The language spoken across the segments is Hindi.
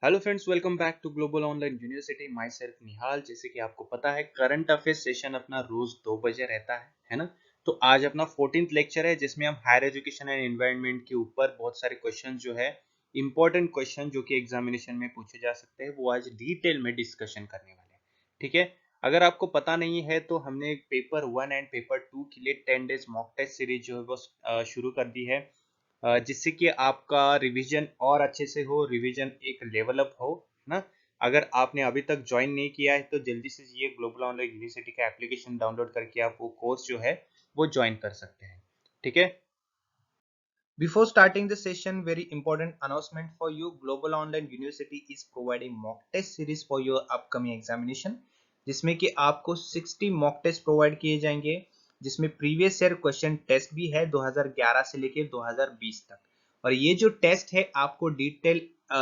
Hello friends, welcome back to global online university. Myself Nihal. जैसे कि आपको पता है, करंट अफेयर्स सेशन अपना रोज 2 बजे रहता है ना। तो आज अपना 14th लेक्चर है, जिसमें हम हायर एजुकेशन एंड एनवायरनमेंट के ऊपर बहुत सारे क्वेश्चन जो है, इंपॉर्टेंट क्वेश्चन जो कि एग्जामिनेशन में पूछे जा सकते हैं, वो आज डिटेल में डिस्कशन करने वाले हैं। ठीक है। अगर आपको पता नहीं है तो हमने पेपर 1 एंड पेपर 2 के लिए 10 डेज मॉक टेस्ट सीरीज जो है वो शुरू कर दी है, जिससे कि आपका रिवीजन और अच्छे से हो, रिवीजन एक लेवल अप हो, है ना। अगर आपने अभी तक ज्वाइन नहीं किया है तो जल्दी से ये ग्लोबल ऑनलाइन यूनिवर्सिटी का एप्लीकेशन डाउनलोड करके आप वो कोर्स जो है वो ज्वाइन कर सकते हैं। ठीक है। Before starting the session, very important announcement for you. Global Online University is providing mock test series for your upcoming examination, जिसमें कि आपको 60 mock test प्रोवाइड किए जाएंगे, जिसमें प्रीवियस ईयर क्वेश्चन टेस्ट भी है 2011 से लेके 2020 तक। और ये जो टेस्ट है आपको डिटेल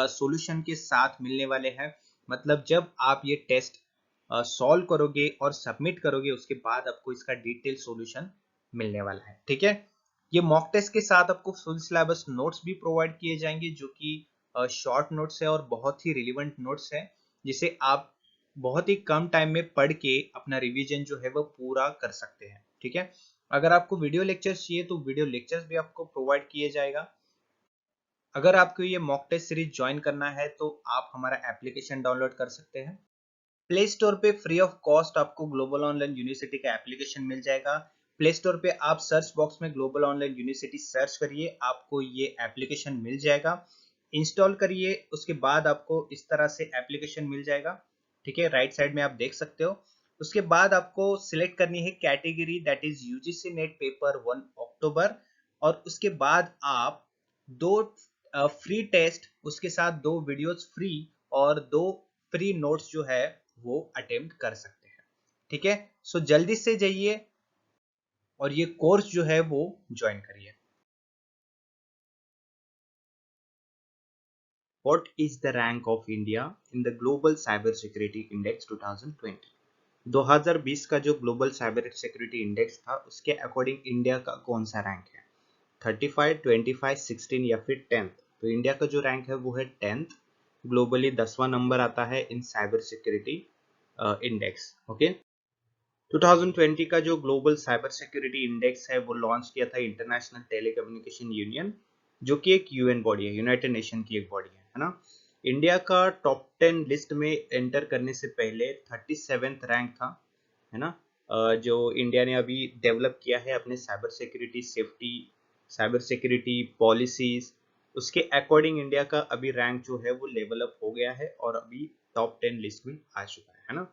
सॉल्यूशन के साथ मिलने वाले हैं। मतलब जब आप ये टेस्ट सॉल्व करोगे और सबमिट करोगे, उसके बाद आपको इसका डिटेल सॉल्यूशन मिलने वाला है। ठीक है। ये मॉक टेस्ट के साथ आपको फुल सिलेबस नोट्स भी प्रोवाइड किए जाएंगे, जो कि शॉर्ट नोट्स है और बहुत ही रिलेवेंट नोट्स है, जिसे आप बहुत ही कम टाइम में पढ़ के अपना रिवीजन जो है वो पूरा कर सकते हैं। ठीक है। अगर आपको वीडियो लेक्चर्स चाहिए तो वीडियो लेक्चर्स भी आपको प्रोवाइड किए जाएगा। अगर आपको ये मॉक टेस्ट सीरीज ज्वाइन करना है तो आप हमारा एप्लीकेशन डाउनलोड कर सकते हैं। प्ले स्टोर पे फ्री ऑफ कॉस्ट आपको ग्लोबल ऑनलाइन यूनिवर्सिटी का एप्लीकेशन मिल जाएगा। प्ले स्टोर पे आप सर्च बॉक्स में ग्लोबल ऑनलाइन यूनिवर्सिटी सर्च करिए, आपको ये एप्लीकेशन मिल जाएगा। इंस्टॉल करिए, उसके बाद आपको इस तरह से एप्लीकेशन मिल जाएगा। ठीक है, राइट साइड में आप देख सकते हो। उसके बाद आपको सिलेक्ट करनी है category, that is UGC net paper 1 अक्टूबर। और उसके बाद आप दो फ्री टेस्ट, उसके साथ 2 वीडियोस फ्री और 2 फ्री नोट्स जो है वो अटेम्प्ट कर सकते हैं। ठीक है। सो जल्दी से जाइए और ये कोर्स जो है वो ज्वाइन करिए। What is the rank of India in the Global Cyber Security Index 2020? 2020 का जो ग्लोबल साइबर सिक्योरिटी इंडेक्स था, उसके अकॉर्डिंग इंडिया का कौन सा रैंक है? 35, 25, 16 या फिर 10th? तो इंडिया का जो रैंक है वो है 10th। ग्लोबली 10वां नंबर आता है इन साइबर सिक्योरिटी इंडेक्स। ओके। 2020 का जो ग्लोबल साइबर सिक्योरिटी इंडेक्स है वो लॉन्च किया था इंटरनेशनल टेलीकम्युनिकेशन यूनियन, जो कि एक यूएन बॉडी है, यूनाइटेड नेशन की एक बॉडी है ना। इंडिया का टॉप 10 लिस्ट में एंटर करने से पहले 37th रैंक था, है ना। जो इंडिया ने अभी डेवलप किया है अपने cyber security safety, cyber security policies, उसके अकॉर्डिंग इंडिया का अभी रैंक जो है वो लेवल अप हो गया है और अभी टॉप 10 लिस्ट में आ चुका है ना।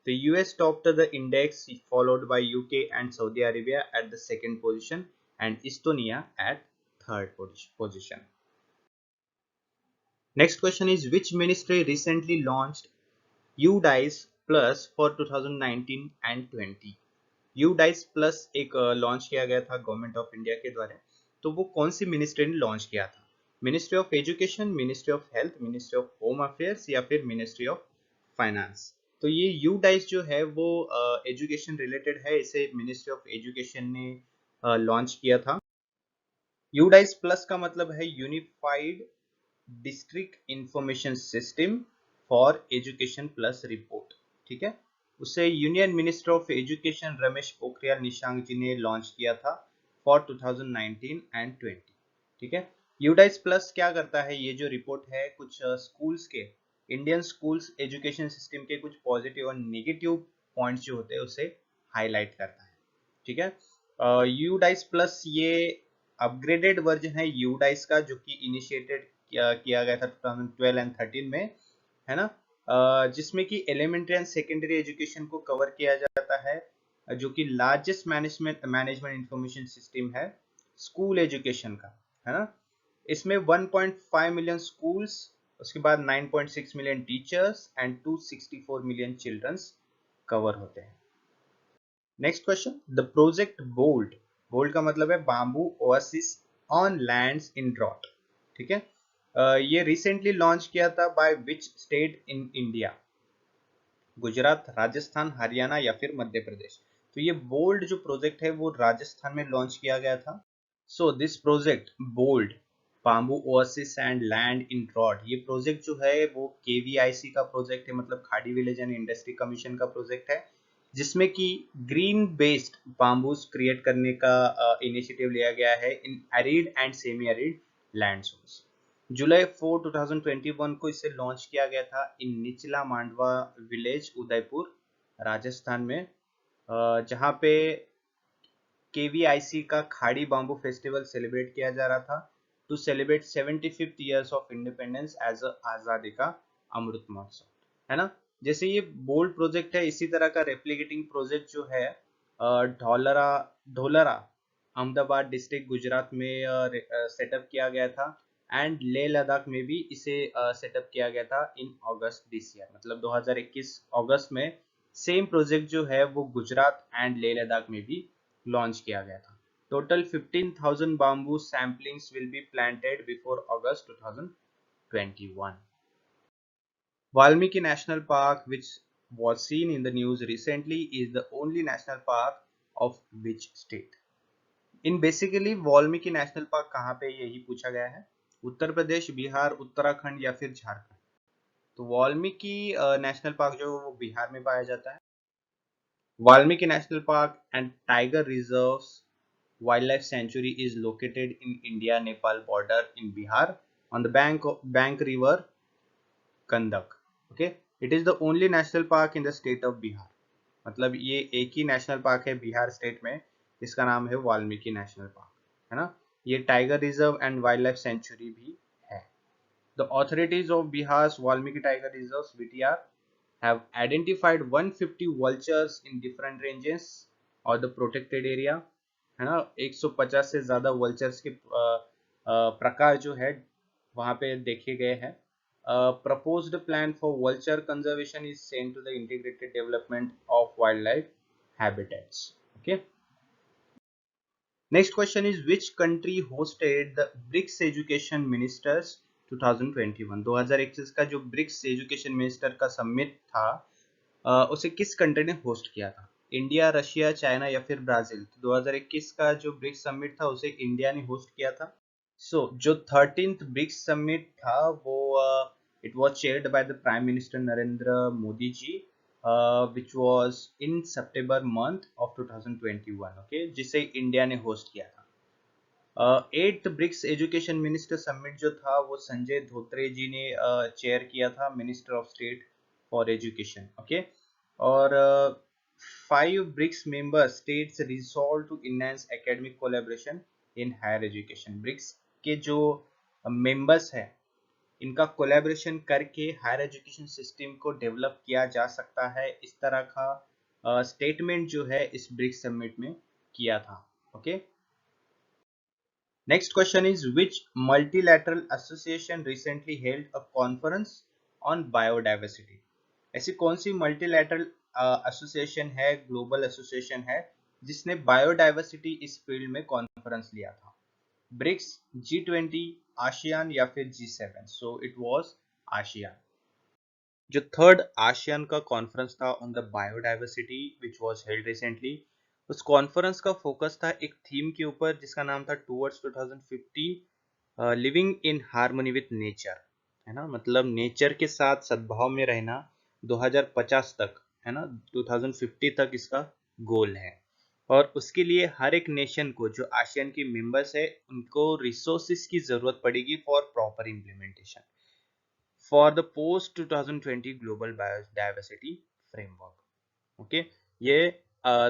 The US topped the index, followed by UK and Saudi Arabia at the second position and Estonia at third position. Next question is, which ministry recently launched UDICE Plus for 2019 and 20? UDICE Plus एक लॉन्च किया गया था गवर्नमेंट ऑफ इंडिया के द्वारा। तो वो कौन सी मिनिस्ट्री ने लॉन्च किया था? Ministry of education, ministry of health, ministry of home affairs या फिर मिनिस्ट्री ऑफ फाइनेंस? तो ये UDICE जो है वो एजुकेशन रिलेटेड है, इसे मिनिस्ट्री ऑफ एजुकेशन ने लॉन्च किया था। UDICE प्लस का मतलब है unified district information system for education plus report. ठीक है। उसे union minister of education Ramesh Pokhriyal Nishank ji ने लॉन्च किया था फॉर 2019 एंड 20। ठीक है। UDICE प्लस क्या करता है? ये जो रिपोर्ट है कुछ स्कूल्स के, इंडियन स्कूल्स एजुकेशन सिस्टम के कुछ पॉजिटिव और नेगेटिव पॉइंट्स जो होते हैं उसे हाईलाइट करता है। ठीक है। UDICE प्लस ये अपग्रेडेड वर्जन है UDICE का, जो कि इनिशिएटेड किया गया था 2012 एंड 13 में, है ना। जिसमें कि एलिमेंट्री एंड सेकेंडरी एजुकेशन को कवर किया जाता है, जो कि लार्जेस्ट मैनेजमेंट इंफॉर्मेशन सिस्टम है स्कूल एजुकेशन का, है ना। इसमें 1.5 मिलियन स्कूल्स, उसके बाद 9.6 million teachers and 264 million childrens cover होते हैं। Next question, the project bold, bold का मतलब है bamboo oasis on lands in drought. ठीक है। ये रिसेंटली लॉन्च किया था by which state in India? Gujarat, Rajasthan, Haryana या फिर मध्य प्रदेश? तो ये बोल्ड जो प्रोजेक्ट है वो राजस्थान में लॉन्च किया गया था। So this project bold bamboo oasis and land in drought, ये प्रोजेक्ट जो है वो केवीआईसी का प्रोजेक्ट है, मतलब Khadi village and industry commission का प्रोजेक्ट है, जिसमें कि ग्रीन बेस्ड बाम्बूस क्रिएट करने का इनिशिएटिव लिया गया है in arid and semi arid landscapes. जुलाई 4 2021 को इसे लॉन्च किया गया था इन निचला मांडवा विलेज उदयपुर राजस्थान में, जहां पे केवीआईसी का खाड़ी बाम्बू फेस्टिवल सेलिब्रेट किया जा रहा था to celebrate 75th years of independence as a Azadi ka Amrit Mahotsav, है ना। जैसे ये बोल्ड प्रोजेक्ट है, इसी तरह का रेप्लिकेटिंग प्रोजेक्ट जो है ढोलरा ढोलरा अहमदाबाद डिस्ट्रिक्ट गुजरात में सेटअप किया गया था, एंड लेह लद्दाख में भी इसे सेटअप किया गया था इन अगस्त दिस ईयर, मतलब 2021 अगस्त में सेम प्रोजेक्ट जो है वो गुजरात एंड लेह लद्दाख में भी लॉन्च किया गया था। Total 15,000 bamboo samplings will be planted before August 2021. Valmiki National Park, which was seen in the news recently, is the only national park of which state? In basically Valmiki national park कहाँ पे, यही पूछा गया है। उत्तर प्रदेश, बिहार, उत्तराखंड या फिर झारखंड? तो वाल्मीकि नेशनल पार्क जो वो बिहार में पाया जाता है। Valmiki national park and tiger reserves wildlife sanctuary is located in India-Nepal border in Bihar on the bank river Gandak. Okay, it is the only national park in the state of Bihar. मतलब ये एक ही नेशनल पार्क है बिहार स्टेट में, इसका नाम है वाल्मीकि नेशनल पार्क, है ना। ये tiger reserve and wild life sanctuary भी है। The authorities of Bihar's Valmiki Tiger Reserves (VTR) have identified 150 vultures in different ranges or the protected area, है ना। 150 से ज्यादा वल्चर्स के प्रकार जो है वहां पे देखे गए हैं। Proposed plan for vulture conservation is sent to the integrated development of wildlife habitats. Okay, next question is which country hosted the BRICS education ministers 2021? 2021 का जो ब्रिक्स एजुकेशन मिनिस्टर का समिट था उसे किस कंट्री ने होस्ट किया था? इंडिया, रशिया, चाइना या फिर ब्राजील? 2021 का जो ब्रिक्स समिट था उसे इंडिया ने होस्ट किया था। जो 13th ब्रिक्स समिट था वो it was chaired by the prime minister Narendra Modi ji, which was in September month of 2021, okay, जिसे इंडिया ने होस्ट किया था। 8th BRICS education minister summit जो था वो संजय धोत्रे जी ने चेयर किया था, minister of state for education, okay. और 5 BRICS member states resolve to enhance academic collaboration in higher education. BRICS के जो मेंबर्स हैं इनका कोलैबोरेशन करके हायर एजुकेशन सिस्टम को डेवलप किया जा सकता है, इस तरह का स्टेटमेंट जो है इस ब्रिक्स समिट में किया था। Okay, next question is which multilateral association recently held a conference on biodiversity? ऐसी कौन सी मल्टीलैटरल एसोसिएशन है, ग्लोबल एसोसिएशन है, जिसने बायोडाइवर्सिटी इस फील्ड में कॉन्फ्रेंस लिया था? ब्रिक्स, G20, आशियान या फिर G7? So it was ASEAN. जो थर्ड आशियान का कॉन्फ्रेंस था on the biodiversity which was held recently, उस कॉन्फ्रेंस का फोकस था एक थीम के ऊपर जिसका नाम था towards 2050 living in harmony with nature, है ना। मतलब नेचर के साथ सद्भाव में रहना 2050 तक, है ना, 2050 तक इसका गोल है। और उसके लिए हर एक नेशन को जो आशियान की मेंबर्स है उनको रिसोर्सेज की जरूरत पड़ेगी for proper implementation for the post 2020 global biodiversity framework. Okay, ये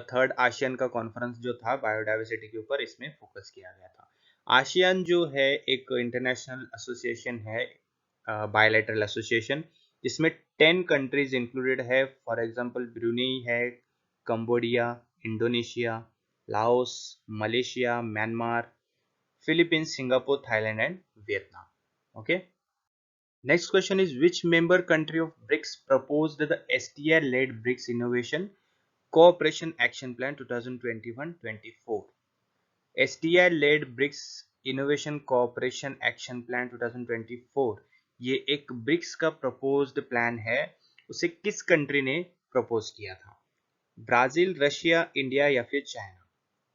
थर्ड आशियान का कॉन्फ्रेंस जो था बायोडाइवर्सिटी के ऊपर, इसमें फोकस किया गया था। आशियान जो है एक इंटरनेशनल एसोसिएशन है, बायलैटरल एसोसिएशन, जिसमें 10 कंट्रीज इंक्लूडेड है। फॉर एग्जांपल ब्रूनेई है, Cambodia, Indonesia, Laos, Malaysia, Myanmar, Philippines, Singapore, Thailand and Vietnam. Okay, next question is which member country of BRICS proposed the STI-led BRICS Innovation Cooperation Action Plan 2021-24? STI-led BRICS Innovation Cooperation Action Plan 2024 ये एक ब्रिक्स का प्रपोज्ड प्लान है, उसे किस कंट्री ने प्रपोज किया था? ब्राजील, रशिया, इंडिया या फिर चाइना?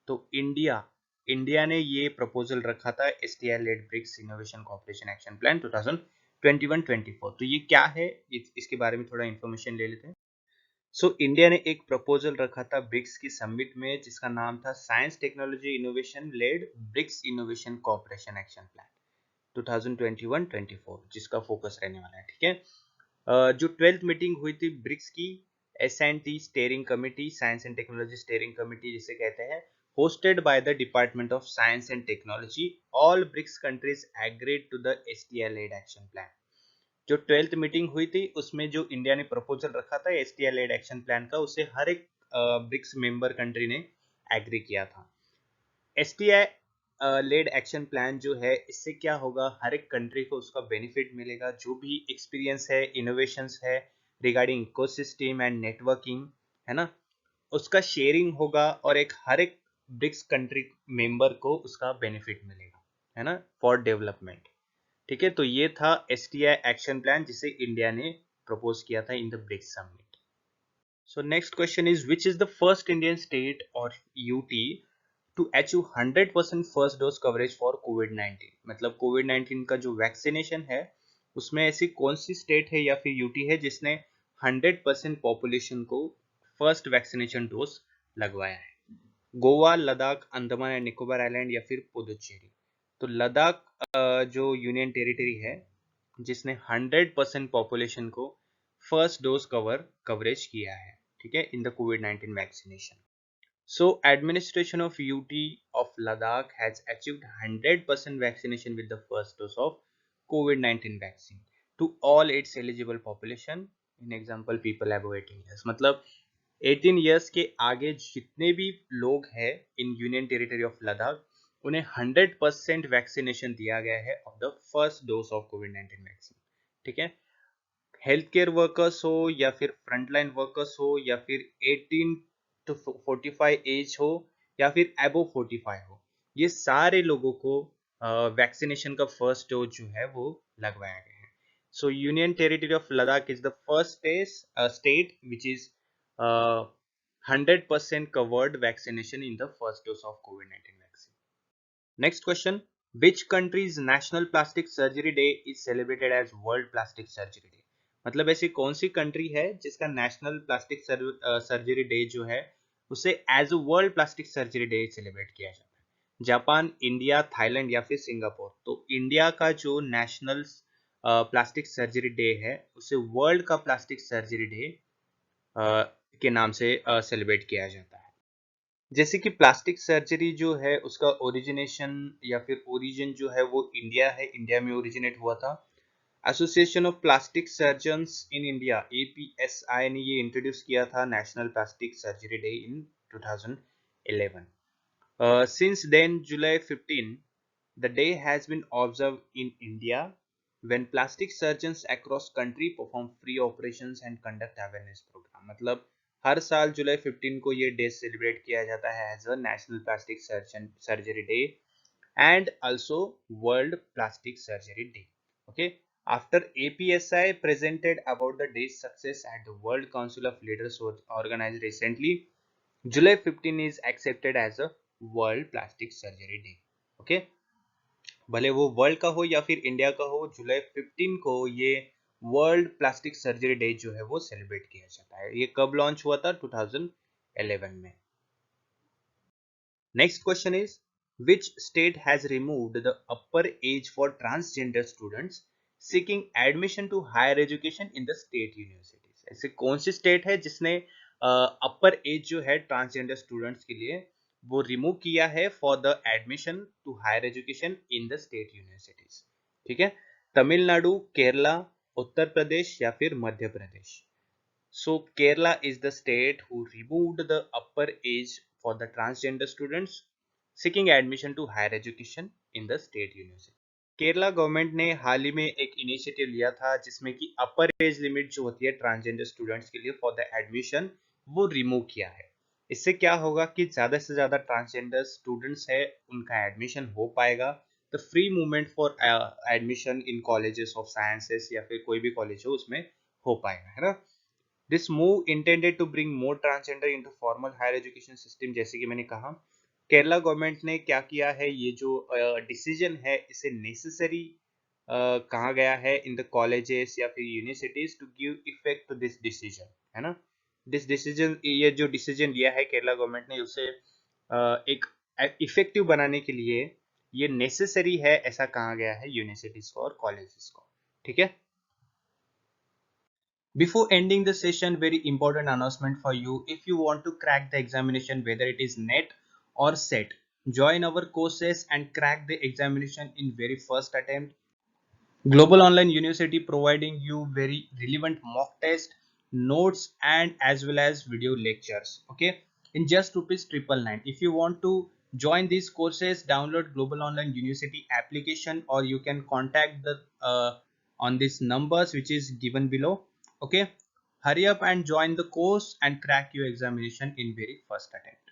तो इंडिया इंडिया ने ये प्रपोजल रखा था STI led BRICS innovation corporation action plan 2021-24। तो ये क्या है, इसके बारे में थोड़ा इन्फॉर्मेशन ले लेते हैं। सो इंडिया ने एक प्रपोजल रखा था ब्रिक्स की समिट में, जिसका नाम था science technology innovation led BRICS innovation corporation action plan 2021-24, जिसका फोकस रहने वाला है। ठीक है, जो 12th मीटिंग हुई थी ब्रिक्स की, S&T steering committee, science and technology steering committee जिसे कहते हैं, hosted by the Department of Science and Technology, all BRICS countries agreed to the STI led action plan। जो 12th मीटिंग हुई थी उसमें जो इंडिया ने प्रपोजल रखा था STI लेड एक्शन प्लान का, उसे हर एक ब्रिक्स मेंबर कंट्री ने एग्री किया था। STI लेड एक्शन प्लान जो है, इससे क्या होगा, हर एक कंट्री को उसका बेनिफिट मिलेगा। जो भी एक्सपीरियंस है, इनोवेशंस है रिगार्डिंग इकोसिस्टम एंड नेटवर्किंग, है ना, उसका शेयरिंग होगा और एक हर एक ब्रिक्स कंट्री मेंबर को उसका बेनिफिट मिलेगा, है ना, फॉर डेवलपमेंट। ठीक है, तो ये था STI एक्शन प्लान जिसे इंडिया ने प्रपोज किया था in the BRICS summit. So next question is which is the first Indian state और UT to achieve 100% first dose coverage for COVID. Nineteen COVID का जो वैक्सीनेशन है उसमें ऐसी कौन सी स्टेट है या फिर UT है जिसने 100% पॉपुलेशन को फर्स्ट वैक्सीनेशन डोज लगवाया है? गोवा, लद्दाख, अंडमान एंड निकोबार आइलैंड या फिर पुदुचेरी? तो लद्दाख जो यूनियन टेरिटरी है जिसने 100% पॉपुलेशन को फर्स्ट डोज कवरेज किया है, ठीक है, in the covid vaccination. So, administration of UT of Ladakh has achieved 100% vaccination with the first dose of COVID-19 vaccine to all its eligible population, in example people above 18 years। मतलब 18 years के आगे जितने भी लोग हैं in union territory of Ladakh, उन्हें 100% वैक्सीनेशन दिया गया है of the first dose of covid vaccine. ठीक है, हेल्थ केयर वर्कर्स हो या फिर फ्रंटलाइन वर्कर्स हो या फिर 18 टू 45 एज हो या फिर अबव 45 हो, ये सारे लोगों को वैक्सीनेशन का फर्स्ट डोज जो है वो लगवाया गया है। सो union territory of Ladakh is the first state which is 100% covered vaccination in the first dose of covid vaccine. Next question, which country's National Plastic Surgery Day is celebrated as World Plastic Surgery Day? मतलब ऐसी कौन सी कंट्री है जिसका नेशनल प्लास्टिक सर्जरी डे जो है उसे as a world plastic surgery day celebrate किया जाता है? जापान, इंडिया, थाईलैंड या फिर सिंगापुर? तो इंडिया का जो नेशनल प्लास्टिक सर्जरी डे है उसे वर्ल्ड का प्लास्टिक सर्जरी डे के नाम से सेलिब्रेट किया जाता है। जैसे कि प्लास्टिक सर्जरी जो है उसका ओरिजिनेशन या फिर ओरिजिन जो है वो इंडिया है, इंडिया में ओरिजिनेट हुआ था। Association of plastic surgeons in India APSI ने ये इंट्रोड्यूस किया था national plastic surgery day in 2011। Since then, July 15, the day has been observed in India when plastic surgeons across country perform free operations and conduct awareness program। मतलब हर साल जुलाई 15 को ये डे सेलिब्रेट किया जाता है as a national plastic surgery day and also World Plastic Surgery Day. Okay. After APSI presented about the day's success at the World Council of Leaders organized recently, July 15 is accepted as a World Plastic Surgery Day. Okay. भले वो वर्ल्ड का हो या फिर इंडिया का हो, जुलाई 15 को ये वर्ल्ड प्लास्टिक सर्जरी डे जो है वो सेलिब्रेट किया जाता है। ये कब लॉन्च हुआ था? 2011 में। Next question is, which state has removed the upper age for transgender students seeking admission to higher education in the state universities? ऐसे कौन सी स्टेट है जिसने अपर एज जो है ट्रांसजेंडर स्टूडेंट्स के लिए वो रिमूव किया है for the admission to higher education in the state universities? ठीक है, तमिलनाडु, केरला, उत्तर प्रदेश या फिर Madhya Pradesh? So Kerala is the state who removed the upper age for the transgender students seeking admission to higher education in the state university। Kerala government ने हाल ही में एक इनिशिएटिव लिया था जिसमें कि अपर एज लिमिट जो होती है ट्रांसजेंडर स्टूडेंट्स के लिए फॉर द एडमिशन वो रिमूव किया है। इससे क्या होगा कि ज्यादा से ज्यादा ट्रांसजेंडर स्टूडेंट्स है उनका एडमिशन हो पाएगा। The free movement for admission in colleges of sciences या फिर कोई भी कॉलेज हो उसमें हो पाएगा, है ना। This move intended to bring more transgender into formal higher education system, जैसे कि मैंने कहा। केरला गवर्नमेंट ने क्या किया है, ये जो डिसीजन है इसे नेसेसरी कहा गया है इन द कॉलेजेस या फिर universities to give effect to this decision, है ना। दिस डिसीजन, ये जो डिसीजन लिया है केरला गवर्नमेंट ने, उसे एक इफेक्टिव बनाने के लिए ये नेसेसरी है, ऐसा कहा गया है यूनिवर्सिटीज को और कॉलेजेस को, ठीक है। Before ending the session, very important announcement for you. If you want to crack the examination, whether it is NET or SET, join our courses and crack the examination in very first attempt. Global Online University providing you very relevant mock test, notes and as well as video lectures. Okay, in just rupees 999. If you want to join these courses, download Global Online University application or you can contact the on these numbers which is given below. Okay, hurry up and join the course and crack your examination in very first attempt.